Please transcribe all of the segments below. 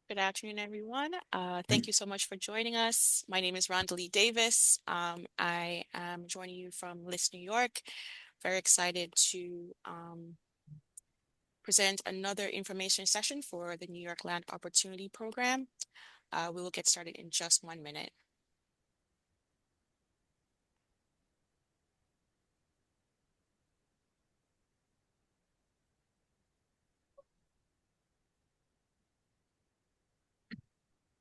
Good afternoon, everyone. Thank you so much for joining us. My name is Rondalee Davis. I am joining you from LISC, New York. Very excited to present another information session for the New York Land Opportunity Program. We will get started in just 1 minute.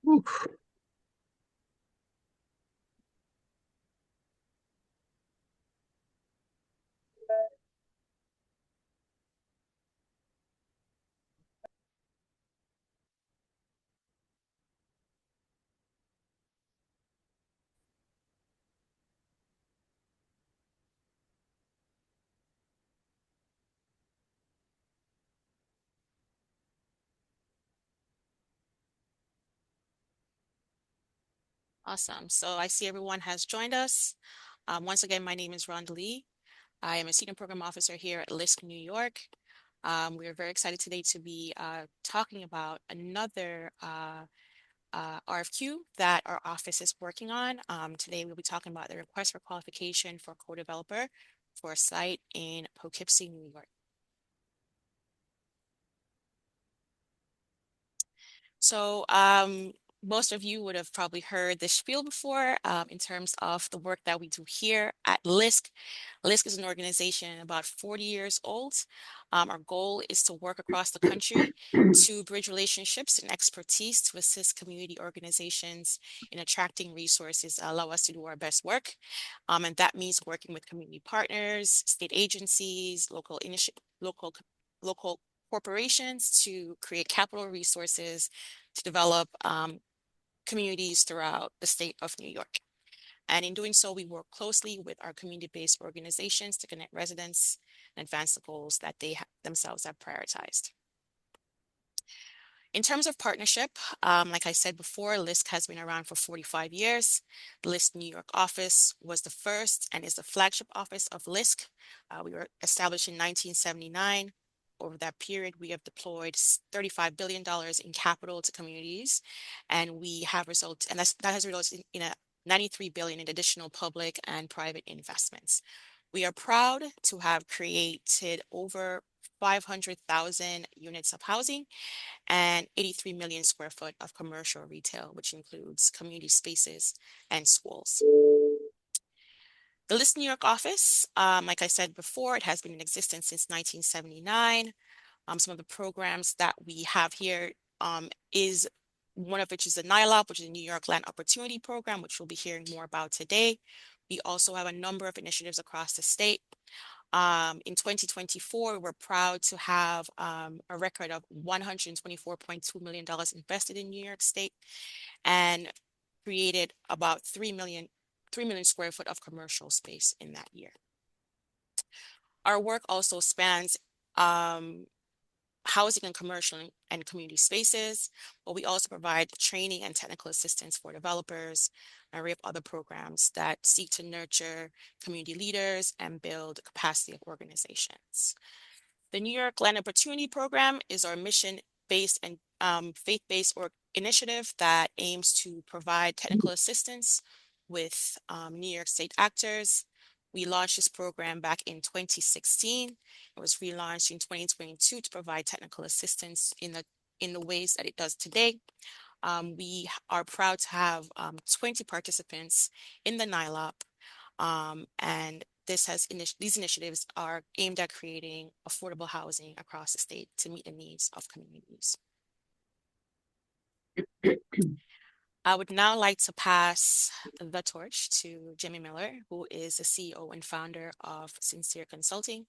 Oof. Awesome. So I see everyone has joined us. Once again, my name is Rondalee. I am a Senior Program Officer here at LISC, New York. We are very excited today to be talking about another RFQ that our office is working on. Today, we'll be talking about the request for qualification for co-developer for a site in Poughkeepsie, New York. So most of you would have probably heard this spiel before in terms of the work that we do here at LISC. LISC is an organization about 40 years old. Our goal is to work across the country to bridge relationships and expertise to assist community organizations in attracting resources that allow us to do our best work. And that means working with community partners, state agencies, local corporations to create capital resources to develop communities throughout the state of New York. And in doing so, we work closely with our community-based organizations to connect residents and advance the goals that they themselves have prioritized. In terms of partnership, like I said before, LISC has been around for 45 years. The LISC New York office was the first and is the flagship office of LISC. We were established in 1979. Over that period, we have deployed $35 billion in capital to communities, and we have results, and that has resulted in a 93 billion in additional public and private investments. We are proud to have created over 500,000 units of housing and 83 million square foot of commercial retail, which includes community spaces and schools. The LISC New York office, like I said before, it has been in existence since 1979. Some of the programs that we have here is one of which is the NILOP, which is the New York Land Opportunity Program, which we'll be hearing more about today. We also have a number of initiatives across the state. In 2024, we're proud to have a record of $124.2 million invested in New York State and created about 3 million square foot of commercial space in that year. Our work also spans housing and commercial and community spaces, but we also provide training and technical assistance for developers, an array of other programs that seek to nurture community leaders and build capacity of organizations. The New York Land Opportunity Program is our mission-based and faith-based initiative that aims to provide technical assistance with New York State actors. We launched this program back in 2016. It was relaunched in 2022 to provide technical assistance in the ways that it does today. We are proud to have 20 participants in the NILOP, and these initiatives are aimed at creating affordable housing across the state to meet the needs of communities. I would now like to pass the torch to Jimmy Miller, who is the CEO and founder of Sincere Consulting.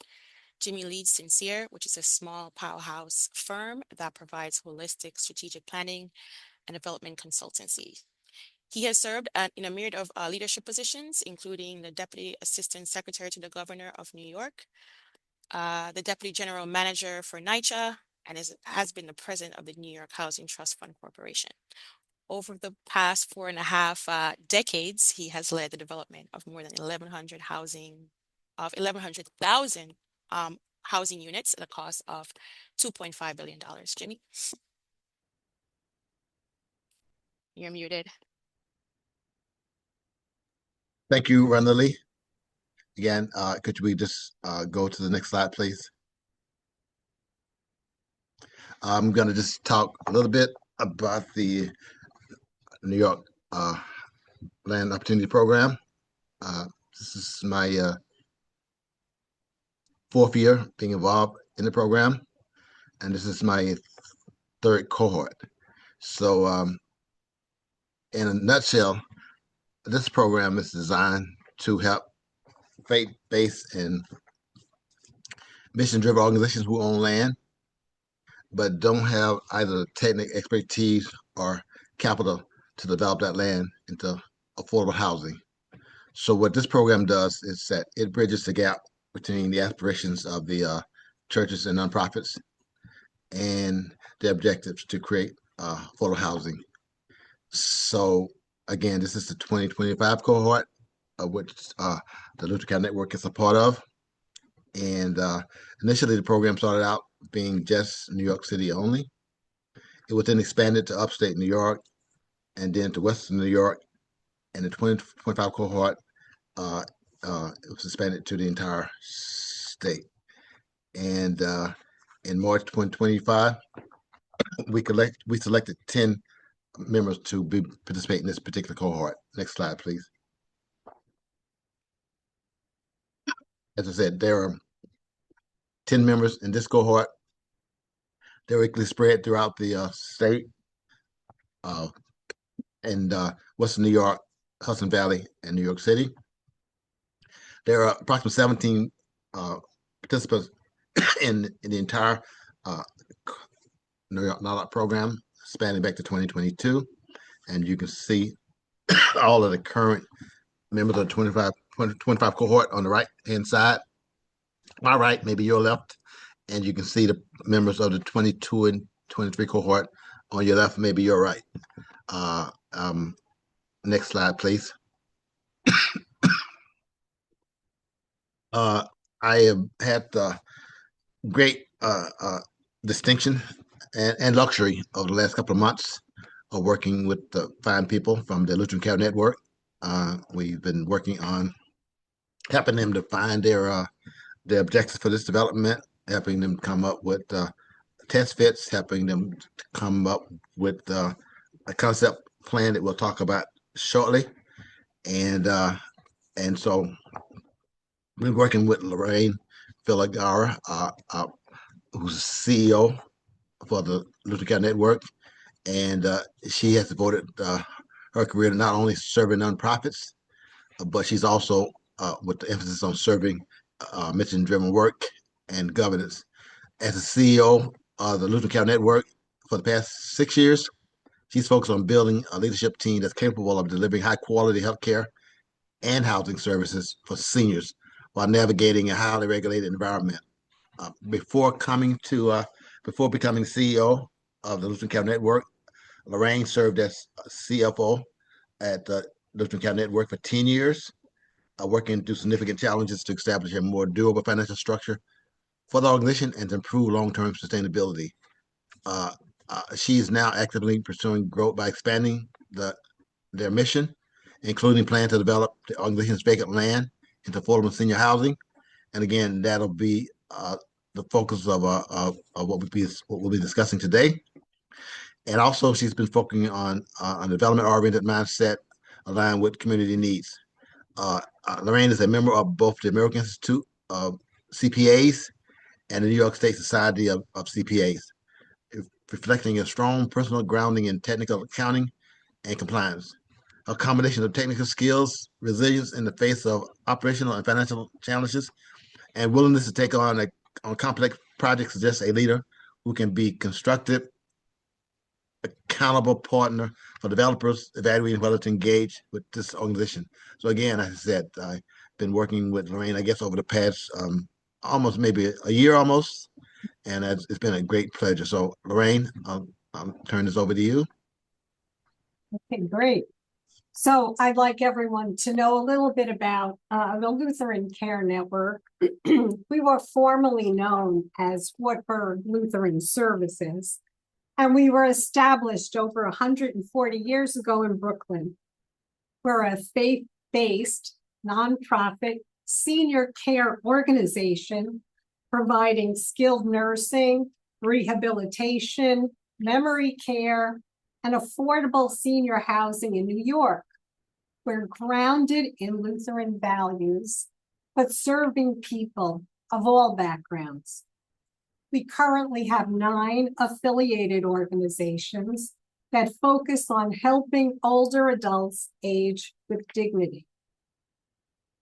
Jimmy leads Sincere, which is a small powerhouse firm that provides holistic strategic planning and development consultancy. He has served in a myriad of leadership positions, including the Deputy Assistant Secretary to the Governor of New York, the Deputy General Manager for NYCHA, and has been the President of the New York Housing Trust Fund Corporation. Over the past 4.5 decades, he has led the development of more than 11,000 housing units at a cost of $2.5 billion. Jimmy? You're muted. Thank you, Renali. Again, could we just go to the next slide, please? I'm going to just talk a little bit about the New York Land Opportunity Program. This is my fourth year being involved in the program, and this is my third cohort. So, in a nutshell, this program is designed to help faith-based and mission-driven organizations who own land but don't have either technical expertise or capital to develop that land into affordable housing. So what this program does is that it bridges the gap between the aspirations of the churches and nonprofits and the objectives to create affordable housing. So again, this is the 2025 cohort, of which the Luther County Network is a part of. And initially, the program started out being just New York City only. It was then expanded to upstate New York and then to Western New York. And the 2025 cohort, it was expanded to the entire state. And in March 2025, we selected 10 members to participate in this particular cohort. Next slide, please. As I said, there are 10 members in this cohort. They're equally spread throughout the state and Western New York, Hudson Valley, and New York City. There are approximately 17 participants in the entire New York NALOC program spanning back to 2022. And you can see all of the current members of the 25 cohort on the right-hand side. My right, maybe your left. And you can see the members of the 22 and 23 cohort on your left, maybe your right. Next slide, please. I have had the great distinction and luxury of the last couple of months of working with the fine people from the Lutheran Care Network. We've been working on helping them to find their objectives for this development, helping them come up with test fits, helping them to come up with a concept plan that we'll talk about shortly. And so we're working with Lorraine Filagara, who's CEO for the Luther Care Network, and she has devoted her career to not only serving nonprofits, but she's also with the emphasis on serving mission-driven work and governance. As the CEO of the Luther Care Network for the past 6 years, she's focused on building a leadership team that's capable of delivering high-quality healthcare and housing services for seniors while navigating a highly regulated environment. Before becoming CEO of the Lutheran Care Network, Lorraine served as CFO at the Lutheran Care Network for 10 years, working through significant challenges to establish a more durable financial structure for the organization and to improve long-term sustainability. She is now actively pursuing growth by expanding their mission, including plans to develop the organization's vacant land into affordable senior housing. And again, that'll be the focus of what we'll be discussing today. And also, she's been focusing on a development-oriented mindset aligned with community needs. Lorraine is a member of both the American Institute of CPAs and the New York State Society of CPAs, reflecting a strong personal grounding in technical accounting and compliance. A combination of technical skills, resilience in the face of operational and financial challenges, and willingness to take on complex projects suggests a leader who can be constructive, accountable partner for developers evaluating whether to engage with this organization. So again, as I said, I've been working with Lorraine, I guess, over the past almost maybe a year almost, and it's been a great pleasure. So Lorraine, I'll turn this over to you. Okay, great. So I'd like everyone to know a little bit about the Lutheran Care Network. We were formerly known as Wartburg Lutheran Services. And we were established over 140 years ago in Brooklyn. We're a faith-based, nonprofit senior care organization providing skilled nursing, rehabilitation, memory care, and affordable senior housing in New York. We're grounded in Lutheran values, but serving people of all backgrounds. We currently have 9 affiliated organizations that focus on helping older adults age with dignity.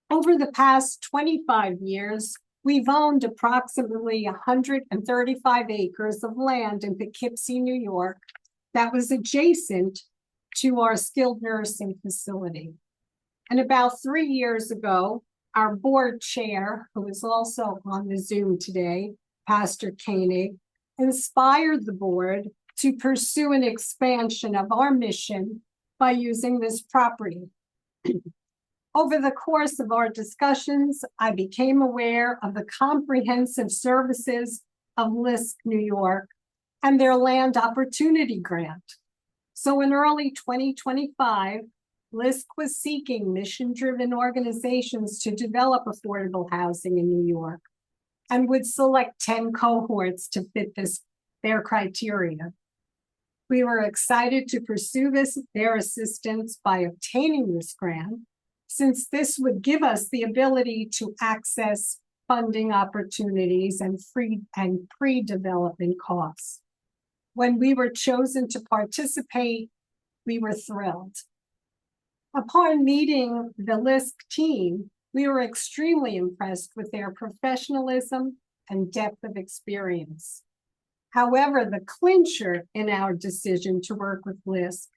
Over the past 25 years, we've owned approximately 135 acres of land in Poughkeepsie, New York, that was adjacent to our skilled nursing facility. And about 3 years ago, our board chair, who is also on the Zoom today, Pastor Koenig, inspired the board to pursue an expansion of our mission by using this property. Over the course of our discussions, I became aware of the comprehensive services of LISC New York and their land opportunity grant. So in early 2025, LISC was seeking mission-driven organizations to develop affordable housing in New York and would select 10 cohorts to fit their criteria. We were excited to pursue their assistance by obtaining this grant, since this would give us the ability to access funding opportunities and pre-development costs. When we were chosen to participate, we were thrilled. Upon meeting the LISC team, we were extremely impressed with their professionalism and depth of experience. However, the clincher in our decision to work with LISC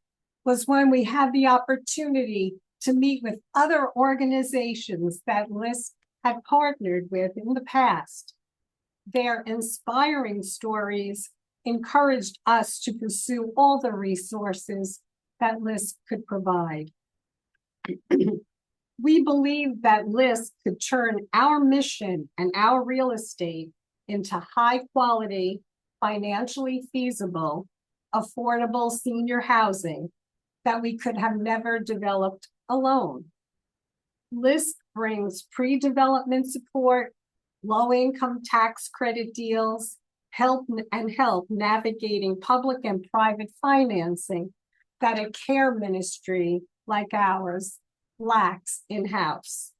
was when we had the opportunity to meet with other organizations that LISC had partnered with in the past. Their inspiring stories encouraged us to pursue all the resources that LISC could provide. We believe that LISC could turn our mission and our real estate into high quality, financially feasible, affordable senior housing that we could have never developed alone. LISC brings pre-development support, low-income tax credit deals, help navigating public and private financing that a care ministry like ours lacks in-house.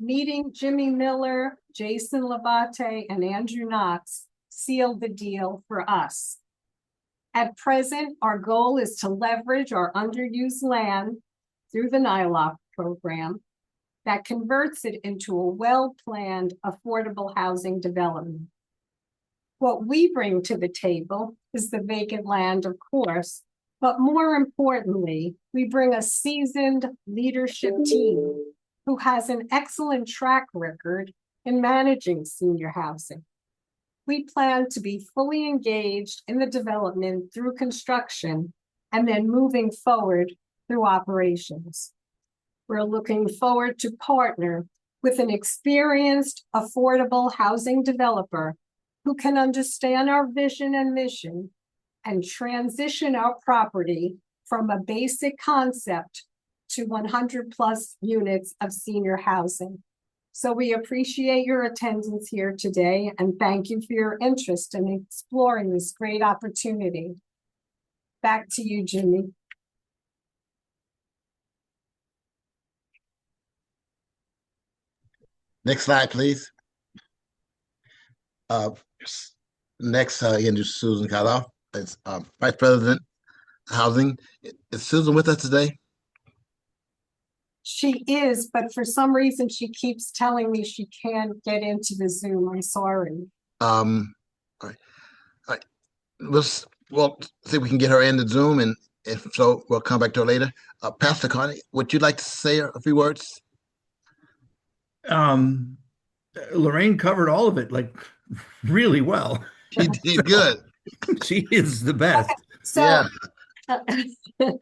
Meeting Jimmy Miller, Jason Labate, and Andrew Knox sealed the deal for us. At present, our goal is to leverage our underused land through the NILOC program that converts it into a well-planned affordable housing development. What we bring to the table is the vacant land, of course, but more importantly, we bring a seasoned leadership team who has an excellent track record in managing senior housing. We plan to be fully engaged in the development through construction and then moving forward through operations. We're looking forward to partner with an experienced, affordable housing developer who can understand our vision and mission and transition our property from a basic concept to 100 plus units of senior housing. So we appreciate your attendance here today and thank you for your interest in exploring this great opportunity. Back to you, Jimmy. Next slide, please. Next, introduce Susan Kaloff, as Vice President, Housing. Is Susan with us today? She is, but for some reason she keeps telling me she can't get into the Zoom. I'm sorry. All right. We'll see if we can get her in the Zoom, and if so, we'll come back to her later. Pastor Connie, would you like to say a few words? Lorraine covered all of it like really well. She did good. She is the best. So, yeah.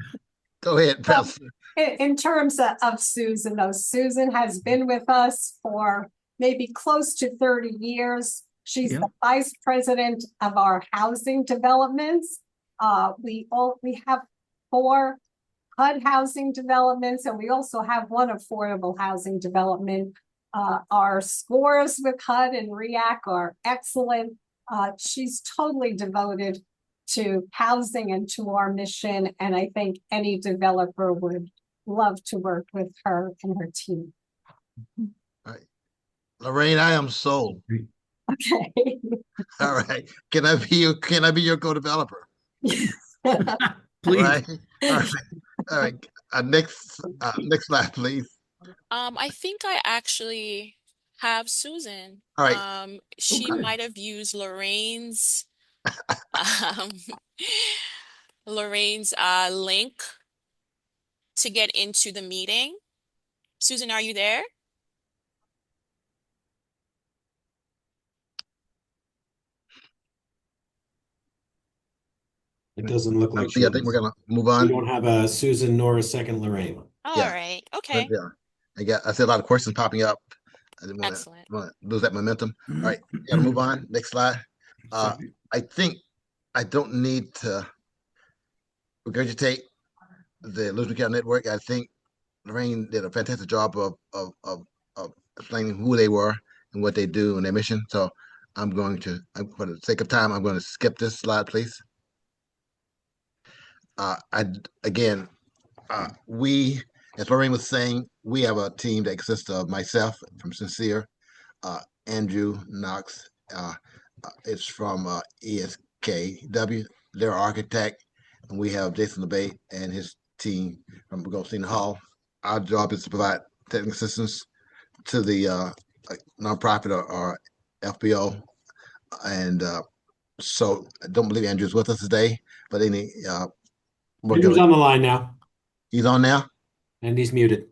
Go ahead, Pastor. In terms of Susan, though, Susan has been with us for maybe close to 30 years. She's the vice president of our housing developments, We have 4 HUD housing developments, and we also have 1 affordable housing development. Our scores with HUD and REAC are excellent. She's totally devoted to housing and to our mission, and I think any developer would love to work with her and her team. All right. Lorraine, I am sold. Okay. All right. Can I be your co-developer? Please. Right. All right. All right. Next slide, please. I think I actually have Susan. All right. She Okay. might have used um, Lorraine's link to get into the meeting. Susan, are you there? It doesn't look like she I think we're is. gonna move We on. don't have a Susan nor a second Lorraine. All Yeah. right. But Okay. yeah, I see a lot of questions popping up. I didn't Excellent. want to lose that momentum. All right, gotta move on. Next slide. I think I don't need to regurgitate the Elizabeth County Network. I think Lorraine did a fantastic job of explaining who they were and what they do and their mission. So for the sake of time, I'm going to skip this slide, please. I again, we, as Lorraine was saying, we have a team that consists of myself from Sincere, Andrew Knox is from ESKW, their architect, and we have Jason LeBay and his team from Goldstein Hall. Our job is to provide technical assistance to the nonprofit or FBO, and so I don't believe Andrew's with us today, but Andrew's on the line now, he's on now. and he's muted.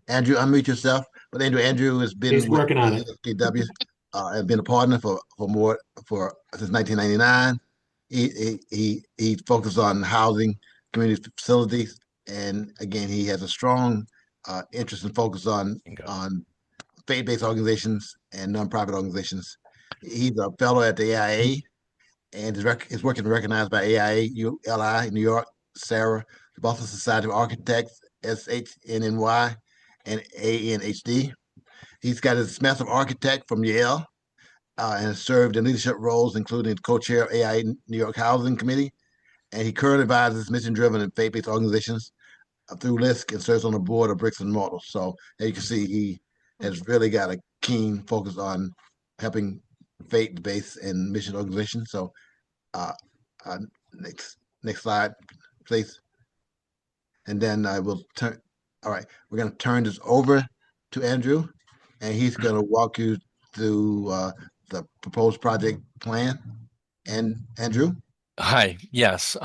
Andrew, unmute yourself. But Andrew has been He's with working on it. KW, has been a partner for since 1999. He focused on housing, community facilities, and again, he has a strong interest and focus on faith-based organizations and nonprofit organizations. He's a fellow at the AIA, and his work is recognized by AIA, ULI, New York, Sarah, the Boston Society of Architects, SHNNY, and ANHD. He's got his Master of Architect from Yale and has served in leadership roles, including co-chair of AIA New York Housing Committee. And he currently advises mission-driven and faith-based organizations through LISC and serves on the board of Bricks and Mortar. So as you can see, he has really got a keen focus on helping faith-based and mission organizations. So uh, uh, next slide, please. And then I will turn. All right, we're going to turn this over to Andrew, and he's going to walk you through the proposed project plan. And Andrew? Hi, yes.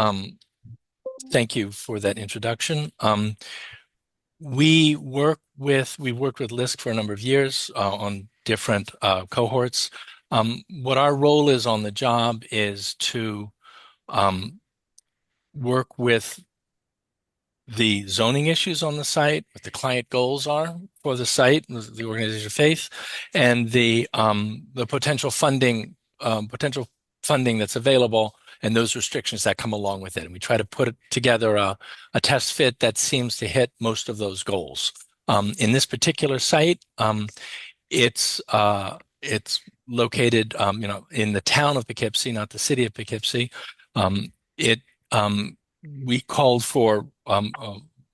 Thank you for that introduction. We've worked with LISC for a number of years on different cohorts. What our role is on the job is to work with the zoning issues on the site, what the client goals are for the site, the organization of faith, and the potential funding that's available and those restrictions that come along with it. And we try to put together a test fit that seems to hit most of those goals. In this particular site, it's located, in the town of Poughkeepsie, not the city of Poughkeepsie. We called for around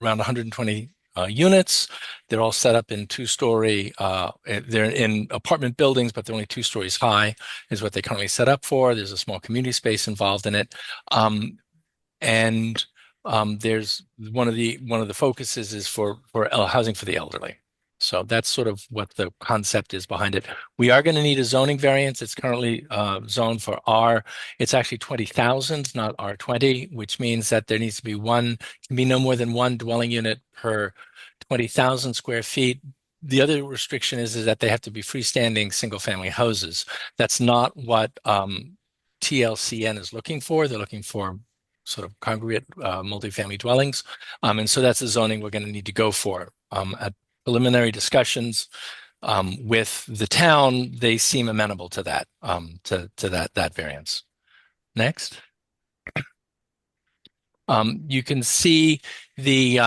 120 units. They're all set up in two-story. They're in apartment buildings, but they're only 2 stories high, is what they currently set up for. There's a small community space involved in it, and there's one of the focuses is for housing for the elderly. So that's sort of what the concept is behind it. We are going to need a zoning variance. It's currently zoned for R. It's actually 20,000, not R20, which means that there needs to be can be no more than 1 dwelling unit per 20,000 square feet. The other restriction is that they have to be freestanding single-family houses. That's not what TLCN is looking for. They're looking for sort of congregate multifamily dwellings. And so that's the zoning we're going to need to go for. At preliminary discussions with the town, they seem amenable to that, to that variance. Next. You can see the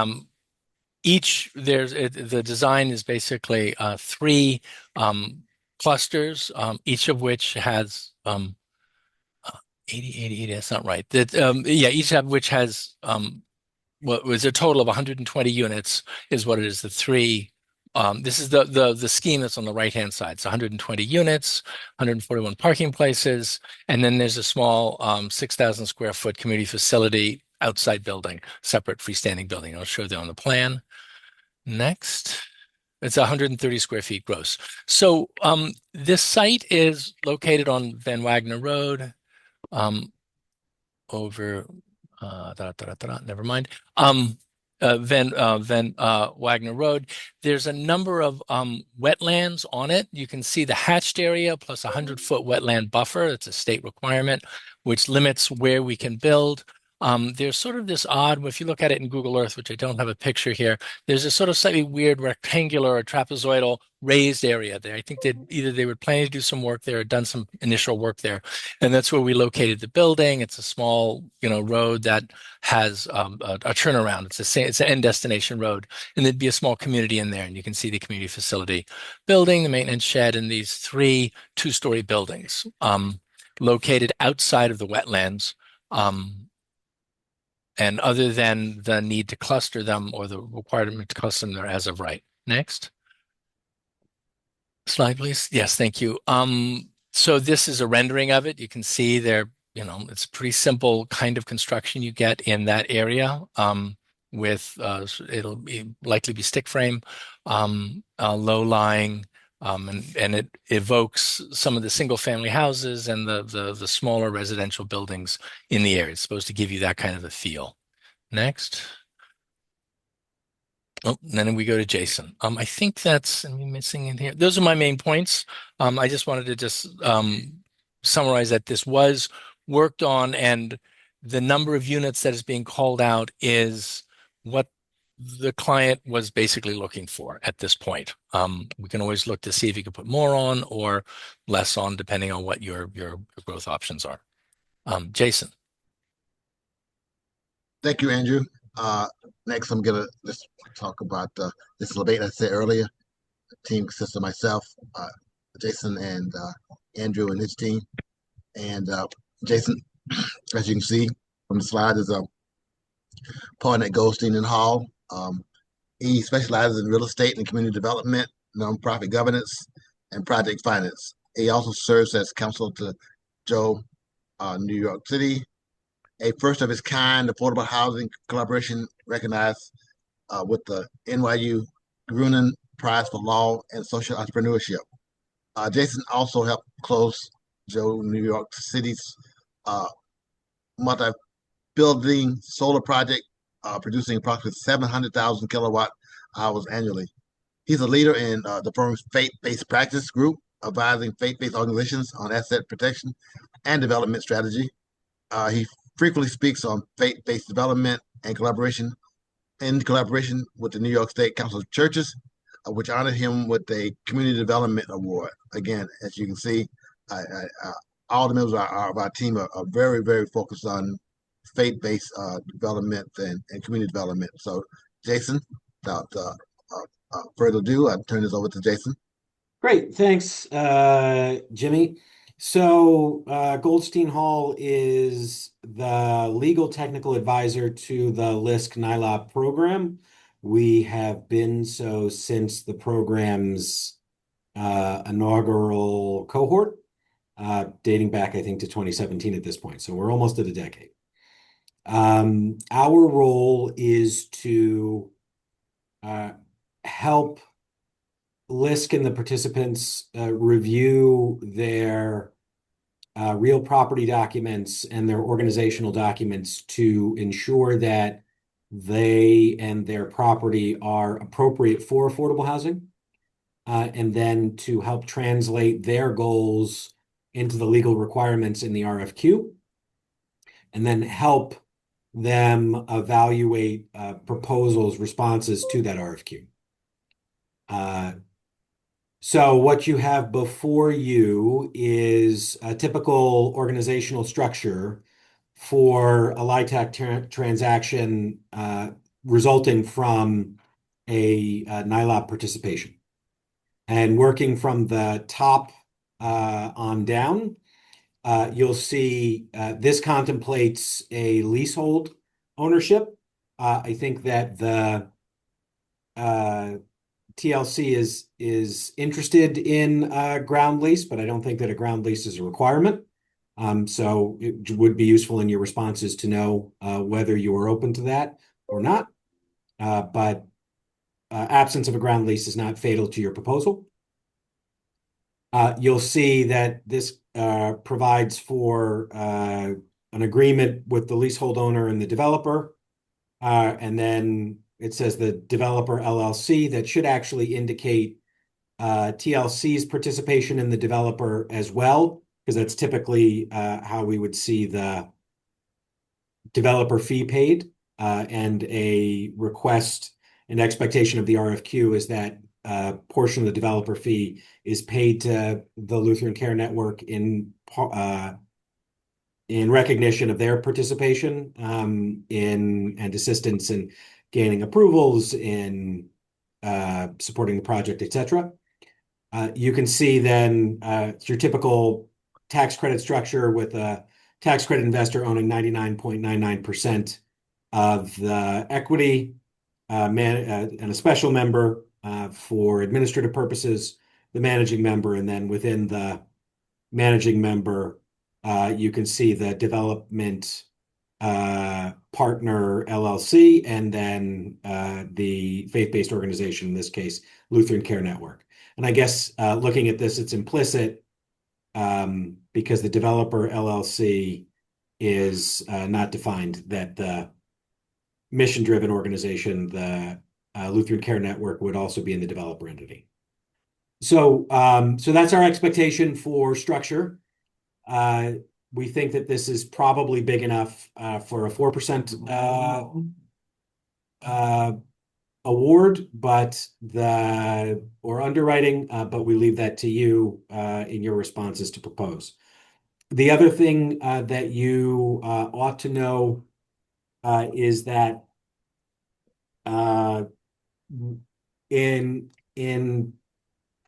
the design is basically three clusters, each of which has 80, 80, 80, that's not right. Yeah, each of which has what was a total of 120 units is what it is. The three. This is the scheme that's on the right-hand side. It's 120 units, 141 parking places, and then there's a small 6,000 square foot community facility outside building, separate freestanding building. I'll show you on the plan. Next. It's 130 square feet gross. So this site is located on Van Wagner Road, over never mind. Van Wagner Road. There's a number of wetlands on it. You can see the hatched area plus a 100-foot wetland buffer. It's a state requirement, which limits where we can build. There's sort of this odd, if you look at it in Google Earth, which I don't have a picture here, there's a sort of slightly weird rectangular or trapezoidal raised area there. I think that either they were planning to do some work there or done some initial work there. And that's where we located the building. It's a small, road that has a turnaround. It's an end destination road, and there'd be a small community in there. And you can see the community facility building, the maintenance shed, and these three two-story buildings located outside of the wetlands. And other than the need to cluster them or the requirement to cluster them there as of right. Next. Slide, please. Yes, thank you. So this is a rendering of it. You can see there, it's a pretty simple kind of construction you get in that area. With it'll likely be stick frame, low lying, and it evokes some of the single family houses and the smaller residential buildings in the area. It's supposed to give you that kind of a feel. Next. Oh, and then we go to Jason. I think that's missing in here. Those are my main points. I just wanted to just summarize that this was worked on, and the number of units that is being called out is what the client was basically looking for at this point. We can always look to see if you can put more on or less on, depending on what your growth options are. Jason. Thank you, Andrew. Next, I'm gonna just talk about this debate I said earlier. The team consists of myself, Jason, and Andrew and his team. And Jason, as you can see from the slide, is a partner at Goldstein and Hall. He specializes in real estate and community development, nonprofit governance, and project finance. He also serves as counsel to Joe, New York City, a first of its kind affordable housing collaboration recognized with the NYU Grunin Prize for Law and Social Entrepreneurship. Jason also helped close Joe New York City's multi-building solar project, producing approximately 700,000 kilowatt hours annually. He's a leader in the firm's faith-based practice group, advising faith-based organizations on asset protection and development strategy. He frequently speaks on faith-based development and collaboration with the New York State Council of Churches, which honored him with a Community Development Award. Again, as you can see, all the members of our team are very, very focused on faith-based development and community development. So, Jason, without further ado, I turn this over to Jason. Great, thanks, Jimmy. So Goldstein Hall is the legal technical advisor to the LISC NILOP program. We have been so since the program's inaugural cohort, dating back, I think, to 2017 at this point. So we're almost at a decade. Our role is to help LISC and the participants review their real property documents and their organizational documents to ensure that they and their property are appropriate for affordable housing, and then to help translate their goals into the legal requirements in the RFQ, and then help them evaluate proposals, responses to that RFQ. So what you have before you is a typical organizational structure for a LITAC transaction resulting from a NILOP participation. And working from the top on down, you'll see this contemplates a leasehold ownership. I think that the TLC is interested in ground lease, but I don't think that a ground lease is a requirement. So it would be useful in your responses to know whether you are open to that or not. But absence of a ground lease is not fatal to your proposal. You'll see that this provides for an agreement with the leasehold owner and the developer. And then it says the developer LLC. That should actually indicate TLC's participation in the developer as well, because that's typically how we would see the developer fee paid. And a request and expectation of the RFQ is that portion of the developer fee is paid to the Lutheran Care Network in recognition of their participation and assistance in gaining approvals, in supporting the project, etc. You can see then it's your typical tax credit structure with a tax credit investor owning 99.99% of the equity, and a special member for administrative purposes, the managing member, and then within the managing member, you can see the development partner LLC, and then the faith-based organization, in this case, Lutheran Care Network. And I guess looking at this, it's implicit because the developer LLC is not defined, that the mission-driven organization, the Lutheran Care Network, would also be in the developer entity. So that's our expectation for structure. We think that this is probably big enough for a 4% award, or underwriting, but we leave that to you in your responses to propose. The other thing that you ought to know is that in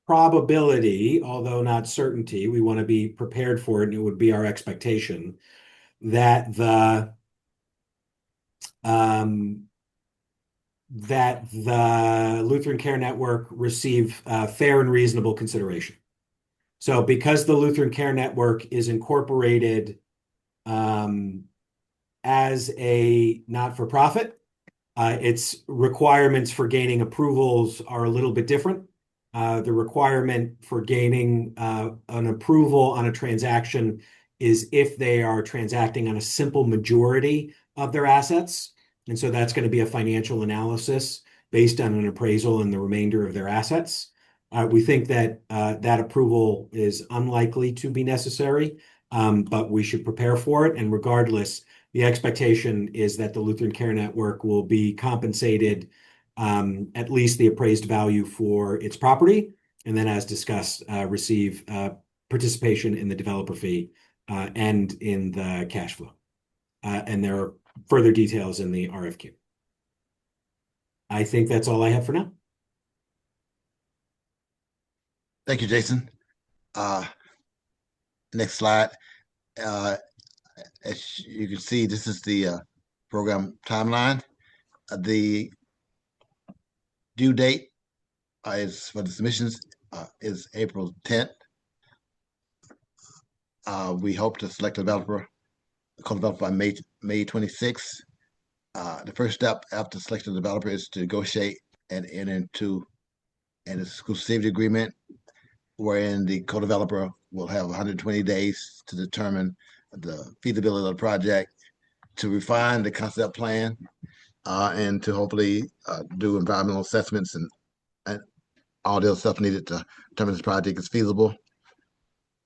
probability, although not certainty, we want to be prepared for it, and it would be our expectation that the Lutheran Care Network receive fair and reasonable consideration. So because the Lutheran Care Network is incorporated as a not-for-profit, its requirements for gaining approvals are a little bit different. The requirement for gaining an approval on a transaction is if they are transacting on a simple majority of their assets. And so that's going to be a financial analysis based on an appraisal and the remainder of their assets. We think that that approval is unlikely to be necessary, but we should prepare for it. And regardless, the expectation is that the Lutheran Care Network will be compensated at least the appraised value for its property, and then, as discussed, receive participation in the developer fee and in the cash flow. And there are further details in the RFQ. I think that's all I have for now. Thank you, Jason. Next slide. As you can see, this is the program timeline. The due date is for the submissions is April 10th. We hope to select a co-developer by May 26th. The first step after selection of the developer is to negotiate and enter into an exclusivity agreement, wherein the co-developer will have 120 days to determine the feasibility of the project, to refine the concept plan, and to hopefully do environmental assessments and all the other stuff needed to determine this project is feasible.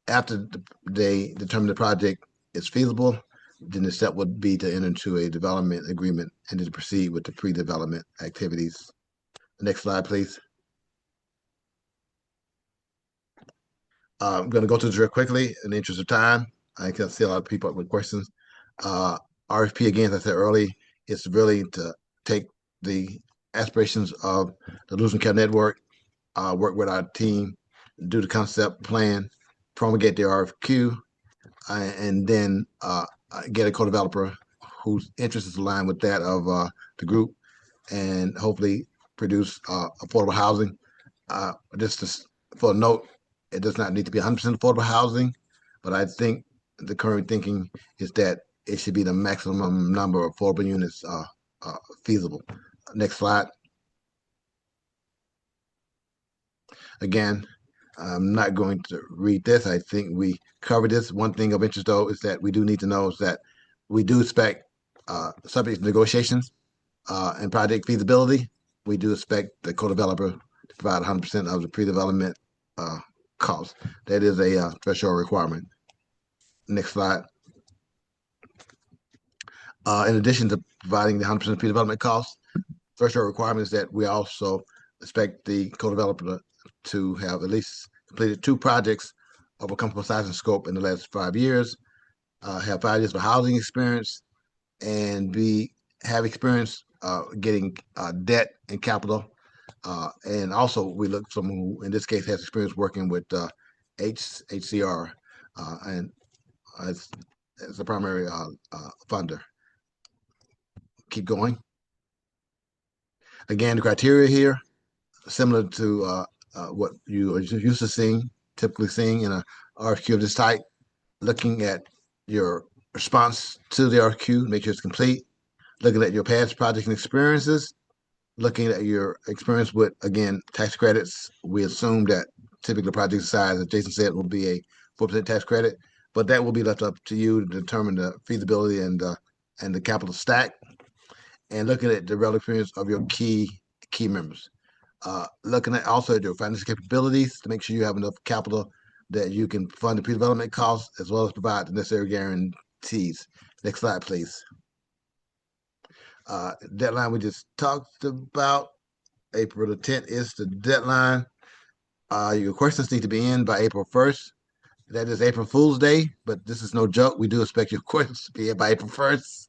After they determine the project is feasible, then the step would be to enter into a development agreement and to proceed with the pre-development activities. Next slide, please. I'm going to go through this real quickly in the interest of time. I can see a lot of people with questions. RFP, again, as I said earlier, is really to take the aspirations of the Losing Care Network, work with our team, do the concept plan, promulgate the RFQ, and then get a co-developer whose interest is aligned with that of the group, and hopefully produce affordable housing. Just for a note, it does not need to be 100% affordable housing, but I think the current thinking is that it should be the maximum number of affordable units feasible. Next slide. Again, I'm not going to read this. I think we covered this. One thing of interest, though, is that we do need to know is that we do expect, subject to negotiations and project feasibility, we do expect the co-developer to provide 100% of the pre-development cost. That is a threshold requirement. Next slide. In addition to providing the 100% pre-development costs, threshold requirement is that we also expect the co-developer to have at least completed 2 projects of a comfortable size and scope in the last 5 years, have 5 years of housing experience, and have experience getting debt and capital. And also, we look for someone who, in this case, has experience working with HCR and as a primary funder. Keep going. Again, the criteria here, similar to what you are used to seeing, typically seeing in an RFQ of this type, looking at your response to the RFQ, make sure it's complete, looking at your past projects and experiences, looking at your experience with, again, tax credits. We assume that typically the project size, as Jason said, will be a 4% tax credit, but that will be left up to you to determine the feasibility and the capital stack. And looking at the relative experience of your key members. Looking at also your financial capabilities to make sure you have enough capital that you can fund the pre-development costs as well as provide the necessary guarantees. Next slide, please. Deadline we just talked about, April the 10th is the deadline. Your questions need to be in by April 1st. That is April Fool's Day, but this is no joke. We do expect your questions to be in by April 1st.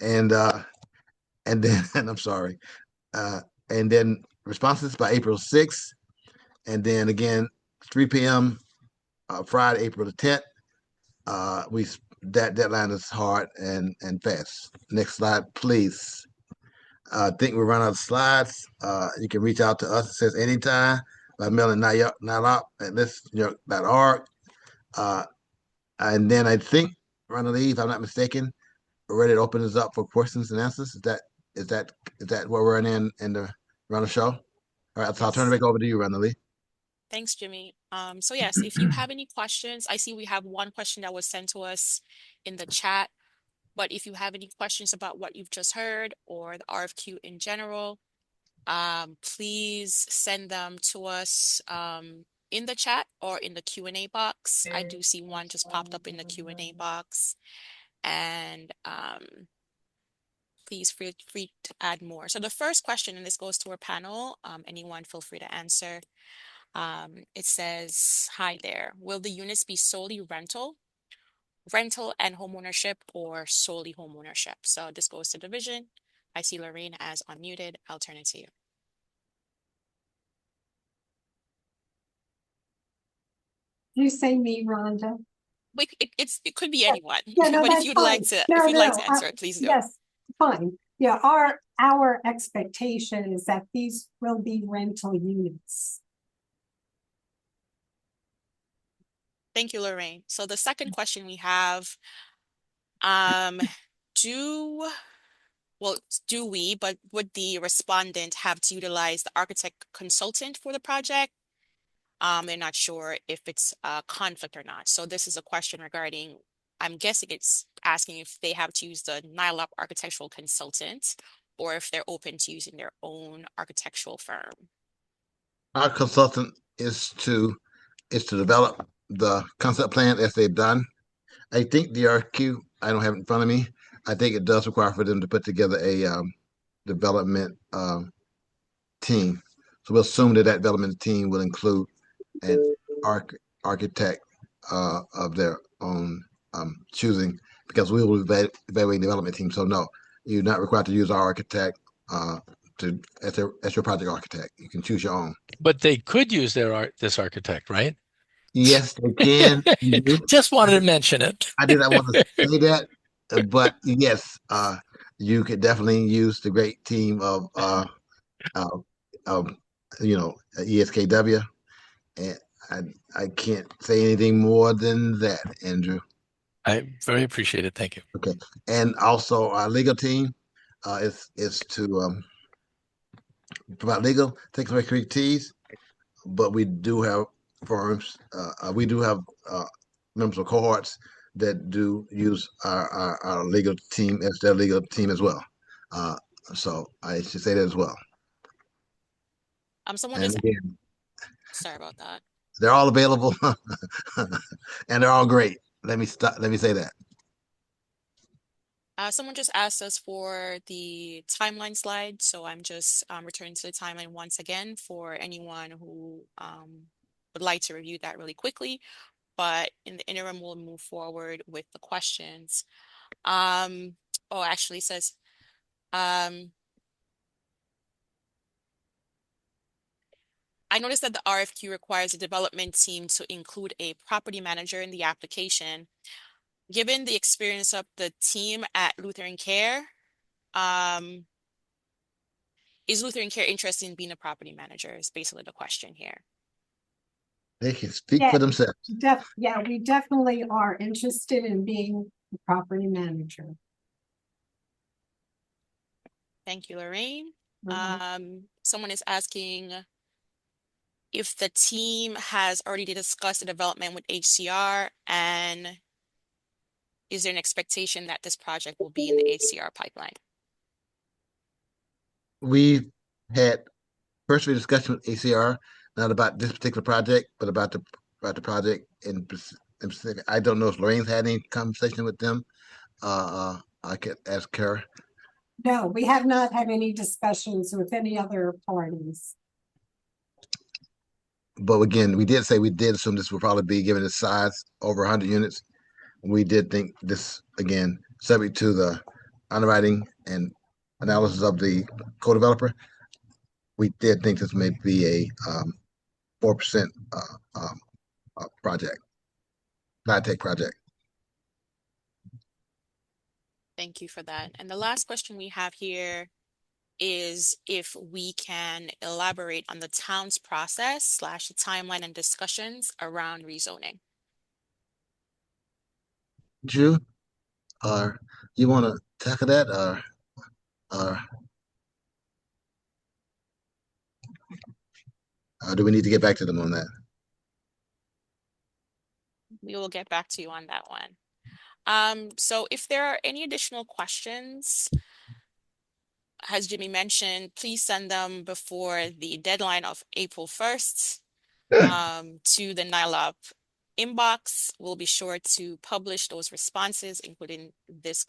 And then, and I'm sorry, and then responses by April 6th. And then again, 3 p.m. Friday, April the 10th. That deadline is hard and fast. Next slide, please. I think we run out of slides. You can reach out to us. It says anytime by mailing nylop@listnyork.org. And then I think, Ronald, if I'm not mistaken, we're ready to open this up for questions and answers. Is that where we're in the run of show? All right, so I'll turn it back over to you, Ronald. Thanks, Jimmy. So yes, if you have any questions, I see we have one question that was sent to us in the chat, but if you have any questions about what you've just heard or the RFQ in general, please send them to us in the chat or in the Q&A box. I do see one just popped up in the Q&A box, and please feel free to add more. So the first question, and this goes to our panel, anyone feel free to answer. It says, hi there. Will the units be solely rental and homeownership, or solely homeownership? So this goes to division. I see Lorraine as unmuted. I'll turn it to you. You say me, Rhonda? It could be anyone. Yeah, no, but that's if you'd fine. like to answer it, please do. Yes, fine. Yeah, our expectation is that these will be rental units. Thank you, Lorraine. So the second question we have, would the respondent have to utilize the architect consultant for the project? They're not sure if it's a conflict or not. So this is a question regarding, I'm guessing it's asking if they have to use the NILOP architectural consultant or if they're open to using their own architectural firm. Our consultant is to develop the concept plan as they've done. I think the RFQ, I don't have it in front of me. I think it does require for them to put together a development team. So we'll assume that development team will include an architect of their own choosing, because we will be evaluating development team. So no, you're not required to use our architect as your project architect. You can choose your own. But they could use this architect, right? Yes, they can. Just wanted to mention it. I did not want to say that, but yes, you could definitely use the great team of ESKW, and I can't say anything more than that, Andrew. I very appreciate it. Thank you. Okay, and also our legal team is to provide legal, take some expertise, but we do have firms, we do have members of cohorts that do use our legal team as their legal team as well. So I should say that as well. Someone And just, again, sorry about that. they're all available and they're all great. Let me say that. Someone just asked us for the timeline slide, so I'm just returning to the timeline once again for anyone who would like to review that really quickly. But in the interim, we'll move forward with the questions. Actually says, I noticed that the RFQ requires a development team to include a property manager in the application. Given the experience of the team at Lutheran Care, is Lutheran Care interested in being a property manager? Is basically the question here. They can speak Yeah, for themselves. Yeah, we definitely are interested in being a property manager. Thank you, Lorraine. Someone is asking if the team has already discussed the development with HCR, and is there an expectation that this project will be in the HCR pipeline? We've had first discussion with ACR, not about this particular project, but about the project in specific. I don't know if Lorraine's had any conversation with them. I could ask her. No, we have not had any discussions with any other parties. But again, we did assume this would probably be, given its size, over 100 units. We did think this, again, subject to the underwriting and analysis of the co-developer, we did think this may be a 4% project, high-tech project. Thank you for that. And the last question we have here is if we can elaborate on the town's process / the timeline and discussions around rezoning. Drew, or you want to tackle that, or do we need to get back to them on that? We will get back to you on that one. So if there are any additional questions, as Jimmy mentioned, please send them before the deadline of April 1st to the NILAP inbox. We'll be sure to publish those responses, including this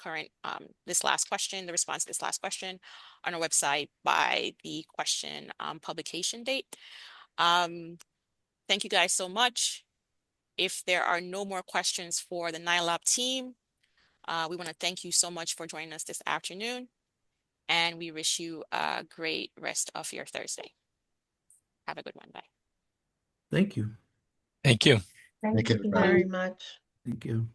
last question, the response to this last question, on our website by the question publication date. Thank you guys so much. If there are no more questions for the NILAP team, we want to thank you so much for joining us this afternoon, and we wish you a great rest of your Thursday. Have a good one. Bye. Thank you. Thank you. Thank you very much. Thank you.